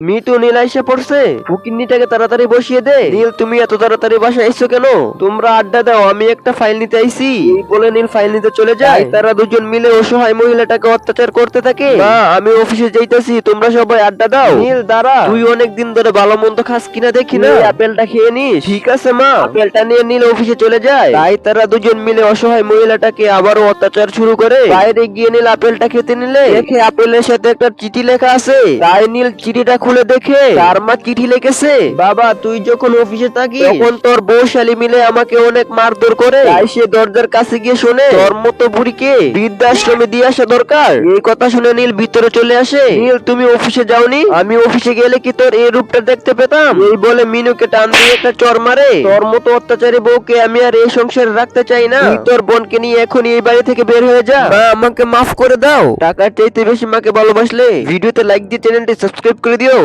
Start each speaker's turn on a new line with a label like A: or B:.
A: মিতু নীল আইসা পড়ছে। ফকিন্নিটাকে তাড়াতাড়ি বসিয়ে দে। নীল, তুমি এত তাড়াতাড়ি বাসায় আইছো কেন? তোমরা আড্ডা দাও, আমি একটা ফাইল নিতে আইছি। এই বলে নীল ফাইল নিতে চলে যায়। তারা দুজন মিলে অসহায় মহিলাটাকে অত্যাচার করতে থাকে। মা, আমি অফিসে যাইতাছি, তোমরা সবাই আড্ডা দাও। নীল দাঁড়া, তুই অনেকদিন ধরে ভালো মন্দ খাস কিনা দেখি না, আপেলটা খেয়ে নিস। ঠিক আছে মা। আপেলটা নিয়ে নীল অফিসে চলে যায়। তাই তারা দুজন মিলে অসহায় মহিলাটাকে আবারও অত্যাচার শুরু করে। বাইরে গিয়ে নীল আপেলটা খেতে নিলে দেখে আপেলের সাথে একটা চিঠি লেখা আছে। তাই নীল চিঠিটা খুলে দেখে তার মা চিঠি লিখেছে, বাবা তুই যখন অফিসে থাকিস তখন তোর বউ শালী মিলে আমাকে অনেক মারধর করে। তাই সে দরজার কাছে গিয়ে শোনে তোর মতো বুড়িকে বৃদ্ধাশ্রমে দিয়ে আসা দরকার। এই কথা শুনে নীল ভিতরে চলে আসে। নীল, তুমি অফিসে যাওনি? আমি অফিসে গেলে কি তোর এই রূপটা দেখতে পেতাম? এই বলে মিনুকে টান দিয়ে একটা চড় মারে। তোর মতো অত্যাচারী বউকে আমি আর এই সংসারে রাখতে চাই না। তুই তোর বোনকে নিয়ে এখনই এই বাড়ি থেকে বের হয়ে যা। মা, আমাকে মাফ করে দাও। টাকার চাইতে বেশি মাকে ভালোবাসলে ভিডিওতে লাইক দিয়ে চ্যানেলটি সাবস্ক্রাইব করে দিও।